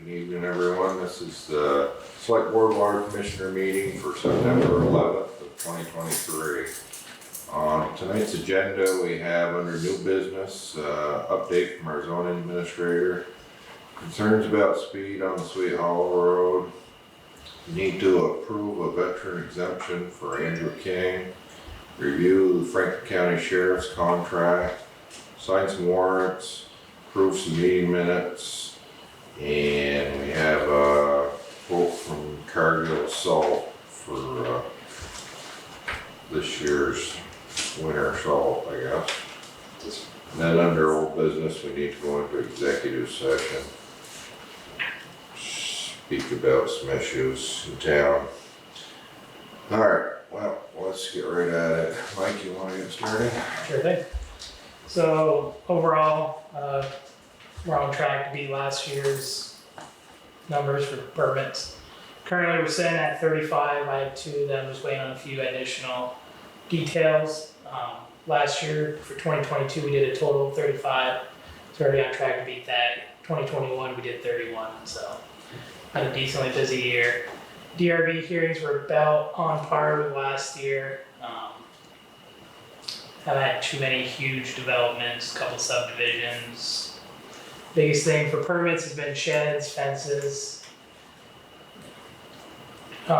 Good evening, everyone. This is the Select Board Water Commissioner meeting for September 11th of 2023. On tonight's agenda, we have under new business, update from our zoning administrator, concerns about speed on the Sweet Hollow Road, need to approve a veteran exemption for Andrew King, review the Franklin County Sheriff's contract, sign some warrants, approve some meeting minutes, and we have a quote from Cargill Salt for this year's winter salt, I guess. And then under old business, we need to go into executive session. Speak about some issues in town. Alright, well, let's get right at it. Mike, you wanna get started? Sure thing. So overall, we're on track to beat last year's numbers for permits. Currently, we're sitting at 35. I have 2 that I'm just waiting on a few additional details. Last year, for 2022, we did a total of 35. So we're already on track to beat that. 2021, we did 31, so had a decently busy year. DRB hearings were about on par with last year. Haven't had too many huge developments, a couple subdivisions. Biggest thing for permits has been sheds, fences. Do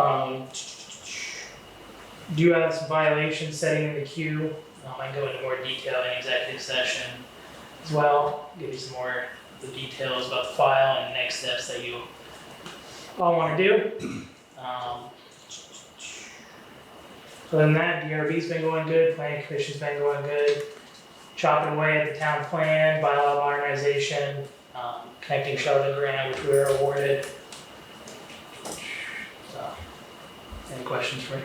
have some violations setting in the queue. I can go into more detail in executive session as well. Give you some more of the details about the file and next steps that you all want to do. Other than that, DRB's been going good, planning commission's been going good. Chopping away at the town plan, bylaw modernization, connecting Sheldon grant, which we were awarded. So, any questions for me?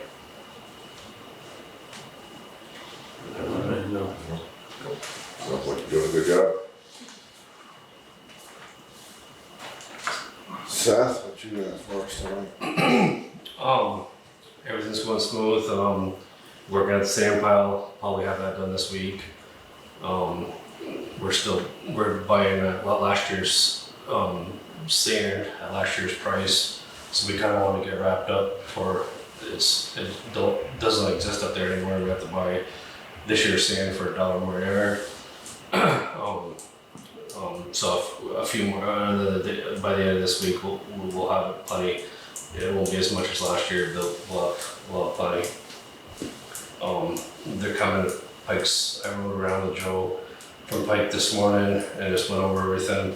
No. Sounds like you're doing a good job. Seth, what you got for us tonight? Everything's going smooth. Working at the sand pile, probably have that done this week. We're buying last year's sand at last year's price, so we kind of want to get wrapped up for it doesn't exist up there anymore. We have to buy this year's sand for $1 more an hour. So a few more by the end of this week, we'll have plenty. It won't be as much as last year, but we'll have plenty. They're coming to Pikes. I rode around with Joe from Pike this morning and just went over everything.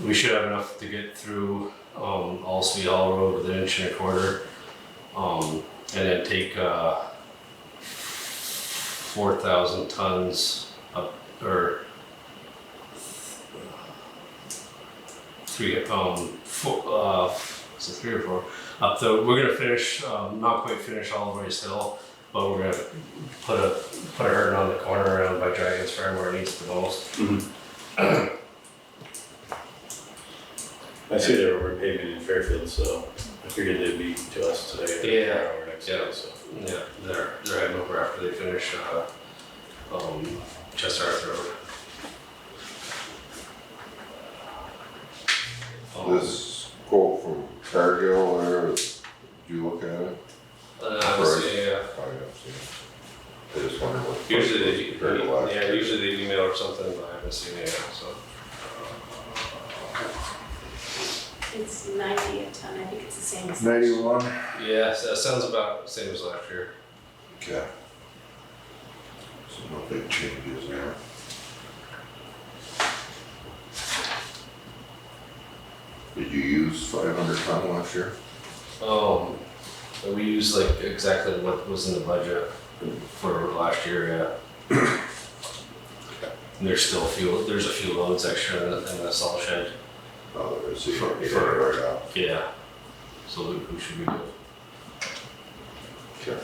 We should have enough to get through all Sweet Hollow Road with 1.25 inches, and then take 4,000 tons up, or 3 or 4 up the. We're gonna finish, not quite finish all of Rice Hill, but we're gonna put a hurting on the corner around by Dragon's Farm where it needs the most. Mm-hmm. I see they were repaving in Fairfield, so I figured they'd be to us today. Yeah. Or next day, so. Yeah, they're heading over after they finish Chester Road. This quote from Cargill there, did you look at it? Yeah. I haven't seen it. I just wondered what. Usually they email or something, but I haven't seen it yet, so. It's 90 a ton, I think it's the same as. 91? Yeah, so that sounds about the same as last year. Okay. So no big changes there. Did you use 500 ton last year? We used like exactly what was in the budget for last year, yeah. And there's a few loads extra in the salt shed. Oh, there is, so you don't need it right out. Yeah. So we should be good. Okay.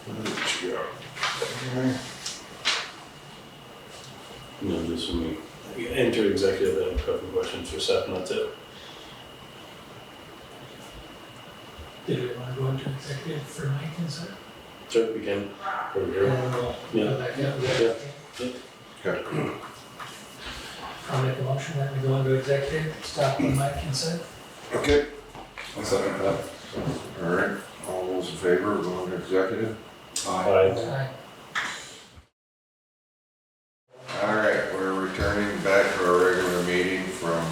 What you got? Okay. No, just when we enter executive, I have a couple of questions for Seth, and that's it. Did we want to go into executive for Mike and Seth? Sure, we can. Over here. And we'll Yeah. go back out. Okay. I'll make a motion that we go into executive, stop with Mike and Seth. Okay, I'll second that. all right, all those in favor of going to executive? Aye. Aye. All right, we're returning back to our regular meeting from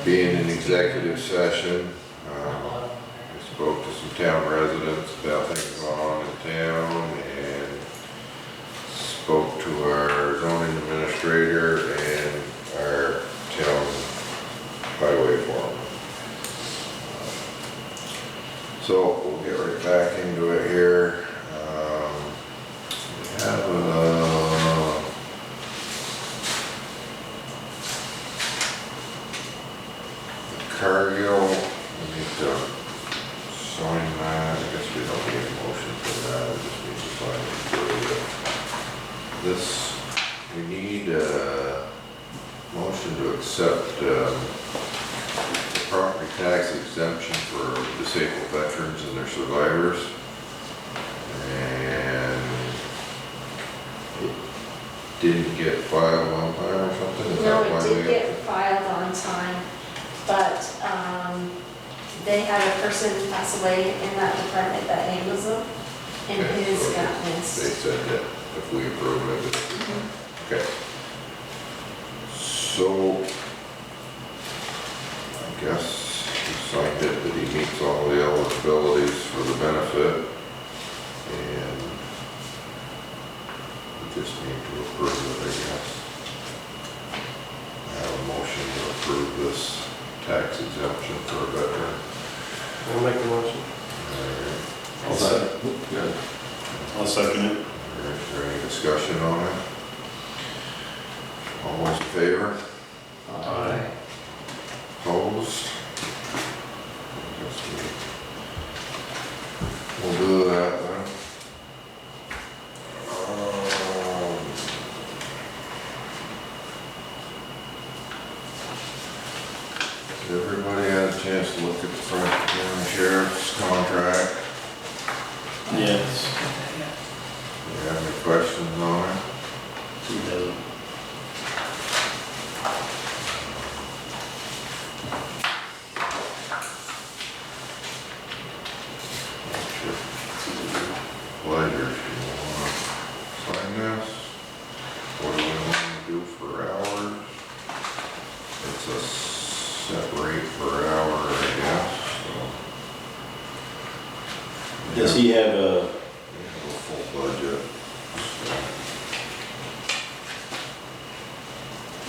being in executive session. I spoke to some town residents about things going on in town and spoke to our zoning administrator and our town highway foreman. So we'll get right back into it here. We have Cargill, we need to sign that. I guess we don't need a motion for that, we just need to sign it. This, we need a motion to accept the property tax exemption for disabled veterans and their survivors. And it didn't get filed on time or something? Is No, that why it did we- get filed on time, but they had a person pass away in that department that handles them, and Okay, his so got They missed. said that if we approve it, Mhm. okay. So, I guess he signed it that he meets all the eligibilities for the benefit, and we just need to approve it, I guess. I have a motion to approve this tax exemption for a veteran. I'll make the motion. All I'll right. second. Good. I'll second it. Is there any discussion on it? All those in favor? Aye. Opposed? I guess we'll do that then. Has everybody had a chance to look at the Franklin County Sheriff's contract? Yes. Do you have any questions on it? He doesn't. Pleasure, if you wanna sign this. What do we wanna do for hours? It's a set rate per hour, I guess, so. Does he have a, We have a full budget.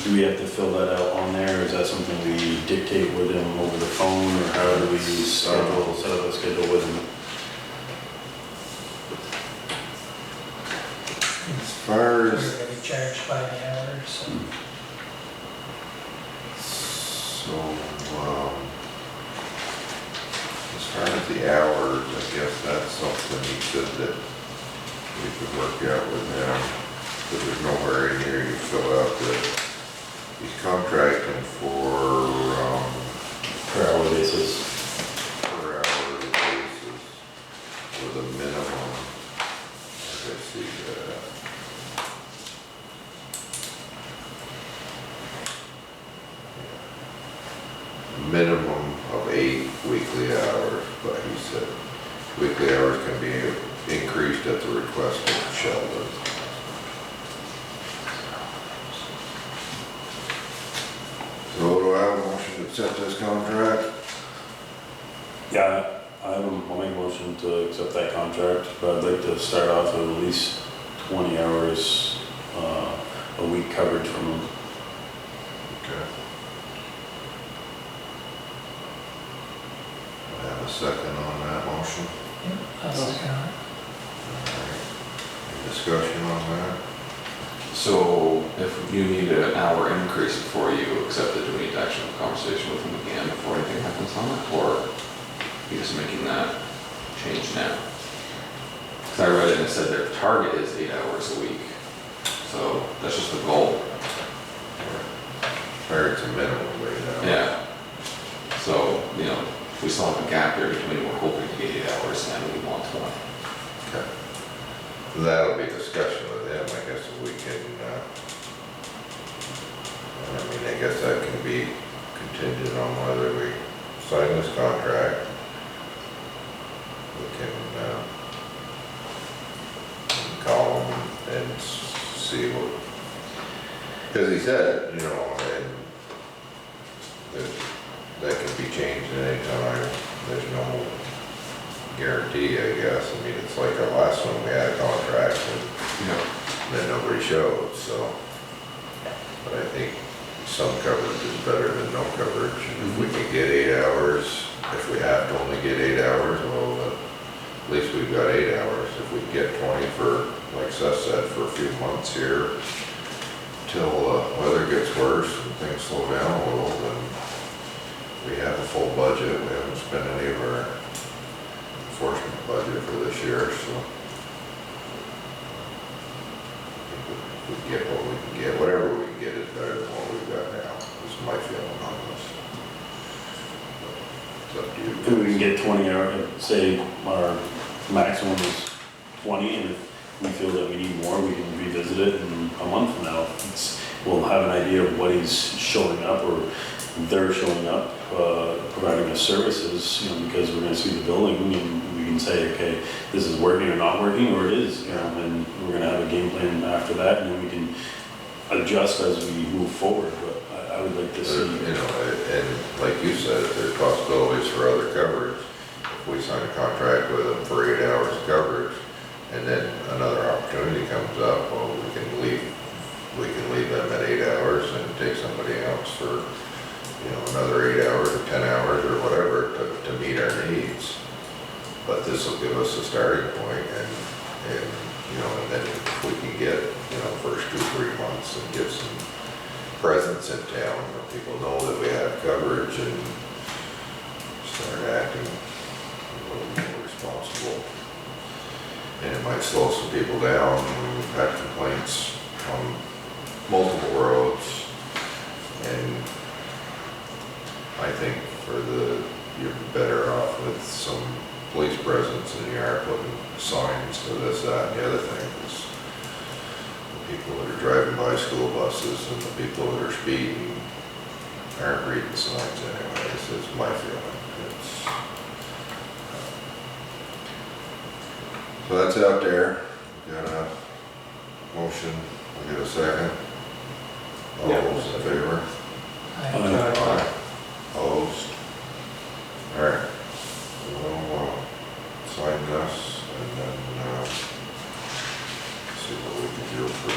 do we have to fill that out on there, or is that something we dictate with him over the phone, or how do we set up a schedule with him? As far We're as, gonna be charged by the hour, so. so, as far as the hours, I guess that's something he said that we could work out with him, because there's nowhere in here you fill out that he's contracting for, Per hour basis? per hour basis with a minimum, let's see, minimum of 8 weekly hours, but he said weekly hours can be increased at the request of Sheldon. So do I have a motion to accept this contract? Yeah, I'll make a motion to accept that contract, but I'd like to start off with at least 20 hours a week coverage from him. Okay. I have a second on that motion. I'll second on it. Alright. Any discussion on that? So if you need an hour increase before you accept it, do we need to actually have a conversation with him again before anything happens on it? Or are you just making that change now? Because I read it and it said their target is 8 hours a week. So that's just the goal. Or it's a minimum right now. Yeah. So, you know, we still have a gap there between we're hoping to get 8 hours and we want 20. Okay. That'll be discussion with them, I guess, if we can, I mean, I guess that can be contingent on whether we sign this contract. We can call them and see what, because he said, you know, and that can be changed at any time. There's no guarantee, I guess. I mean, it's like our last one, we had a contract and then nobody showed, so. But I think some coverage is better than no coverage. And if we can get 8 hours, if we have to only get 8 hours, well, at least we've got 8 hours. If we get 20 for, like Seth said, for a few months here, till weather gets worse and things slow down a little, then we have a full budget. We haven't spent any of our enforcement budget for this year, so we get what we can get. Whatever we can get is better than what we've got now. This is my feeling on this. It's up to you. If we can get 20 hours, say our maximum is 20, and if we feel that we need more, we can revisit it in a month from now. We'll have an idea of what he's showing up, or they're showing up, providing us services, you know, because we're gonna see the building and we can say, okay, this is working or not working, or it is, you know, and we're gonna have a game plan after that, and then we can adjust as we move forward. But I would like to see. You know, and like you said, if there's possibilities for other coverage, if we sign a contract with them for 8 hours of coverage, and then another opportunity comes up, well, we can leave them at 8 hours and take somebody else for, you know, another 8 hours or 10 hours or whatever to meet our needs. But this will give us a starting point, and you know, and then if we can get, you know, first 2-3 months and get some presence in town, where people know that we have coverage and start acting a little more responsible. And it might slow some people down. We've had complaints on multiple roads, and I think you're better off with some police presence than you are putting signs for this, that, and the other thing. 'Cause the people that are driving by school buses and the people that are speeding aren't reading signs anyways, is my feeling. So that's out there. We got a motion, we got a second. All Yeah. those in favor? I Opposed? Alright, we'll sign this and then see what we can do for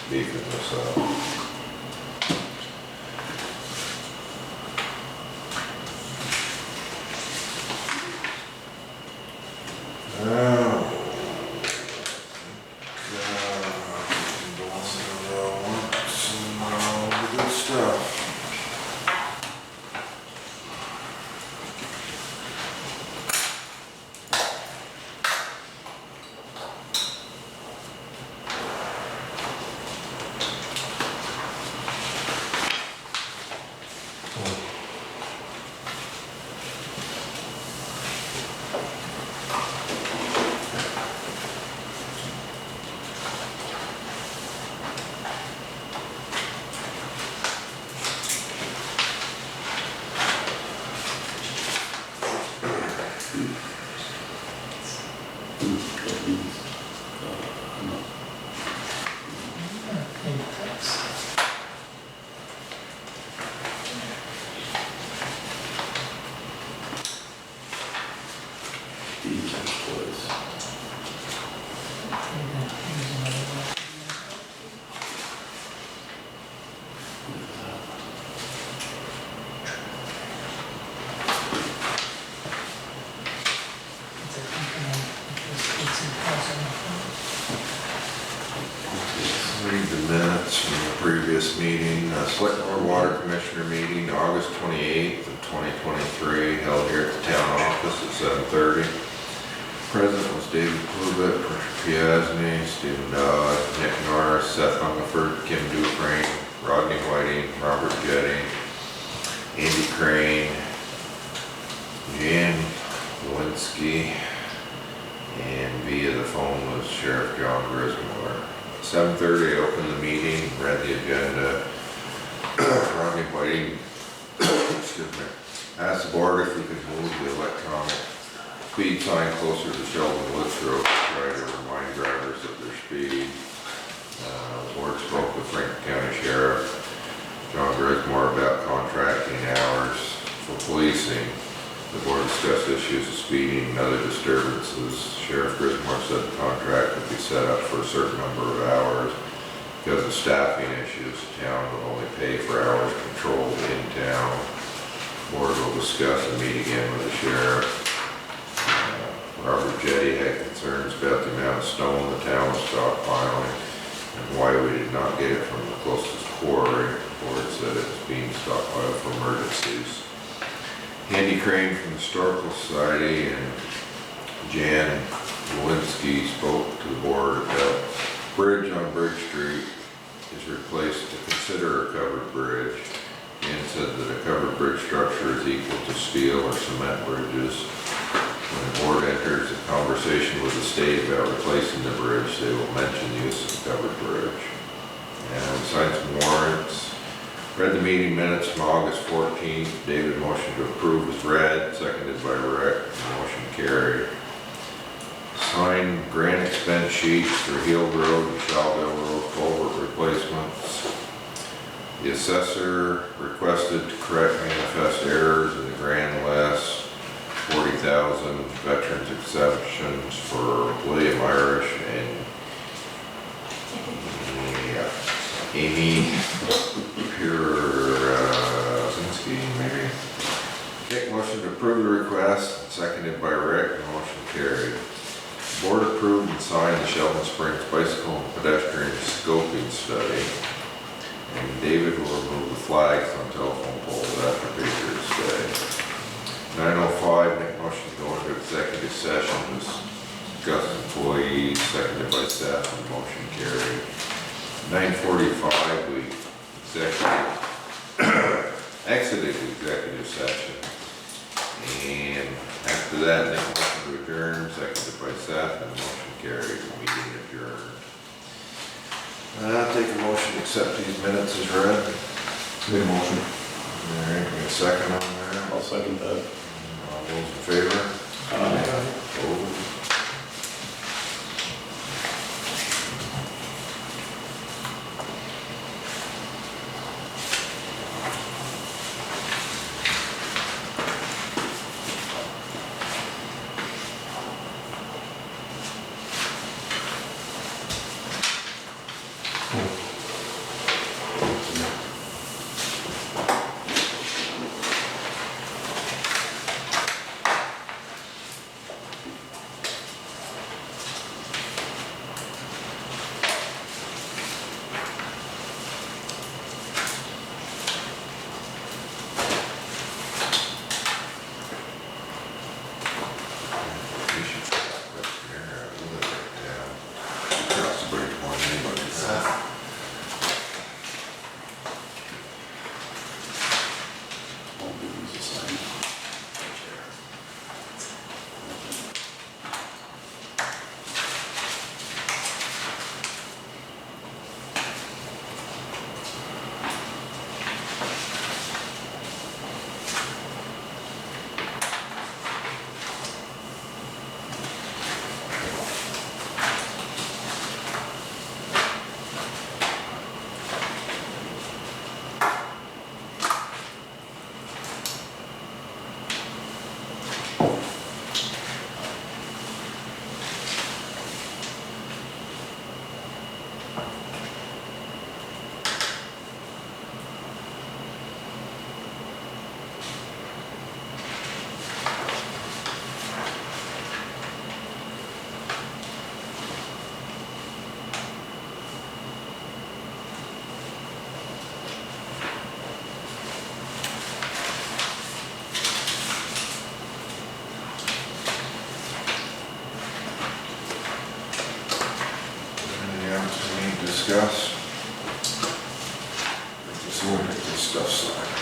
beefing this up. Good stuff. Read the minutes from the previous meeting, Selectboard Water Commissioner meeting, August 28th of 2023, held here at the town office at 7:30. Present was David Klubat, P.E.G, Stephen Dodd, Nick Norris, Seth Hungerford, Kim Dufresne, Rodney Whiting, Robert Jetting, Andy Crane, Jan Lewinsky, and via the phone was Sheriff John Grismore. 7:30, I opened the meeting, read the agenda. Rodney Whiting, excuse me, asked the board if we could move the electronic speed sign closer to Sheldon Woods Road to try to remind drivers of their speed. The board spoke with Franklin County Sheriff John Grismore about contracting hours for policing. The board discussed issues of speeding and other disturbances. Sheriff Grismore said the contract would be set up for a certain number of hours. Because of staffing issues, the town would only pay for hours controlled in town. The board will discuss and meet again with the sheriff. Robert Jetty had concerns about the amount of stone the town was stockpiling and why we did not get it from the closest quarry. The board said it was being stockpiled for emergencies. Andy Crane from the Historical Society and Jan Lewinsky spoke to the board about bridge on Bridge Street is replaced to consider a covered bridge, and said that a covered bridge structure is equal to steel or cement bridges. When the board enters a conversation with the state about replacing the bridge, they will mention the use of a covered bridge. And we signed some warrants. Read the meeting minutes from August 14th. David motioned to approve as read, seconded by Rick. Motion carried. Signed grant expense sheets for Hill Road and Shawville Road culvert replacements. The assessor requested to correct manifest errors in the grand list. 40,000 veterans exemptions for William Irish and Amy Purazinski, maybe? Okay, motion to approve the request, seconded by Rick. Motion carried. Board approved and signed the Sheldon Springs Bicycle and Pedestrian Scoping Study. And David will remove the flags on telephone poles after Patriots Day. 9:05, make motion to go into executive session to discuss employees, seconded by Seth, and motion carried. 9:45, we exited executive session. And after that, make motion to adjourn, seconded by Seth, and motion carried, meeting adjourned. I'll take a motion to accept these minutes as read. Make a motion. All right, we have a second on that. I'll second that. All those in favor? Opposed? Discuss. Just want to get this stuff signed.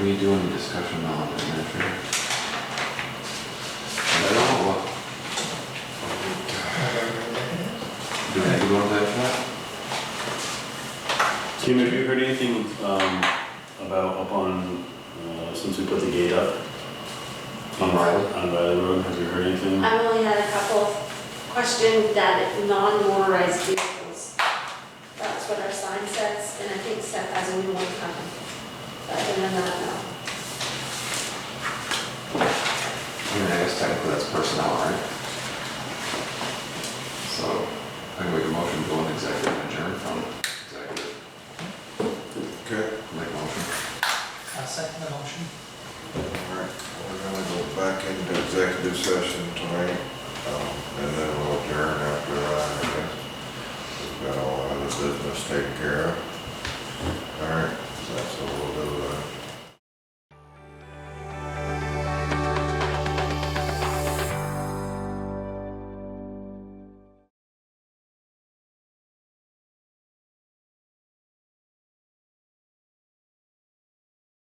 We we do any discussion on administrator? I don't know what. Do we go into that? Tim, have you heard anything, about up on, since we put the gate up? On Riley? On Riley Road, have you heard anything? I've only had a couple question that non-motorized vehicles. That's what our sign says, and I think Seth has a new one coming. But other than that, no. I mean, I guess technically that's personnel, right? So, I can make a motion to go in executive and adjourn from executive. Okay, Make a motion. I'll second the motion. alright, we're gonna go back into executive session tonight, and then we'll adjourn after that, I guess. We've got all other business taken care of. Alright, so that's what we'll do then.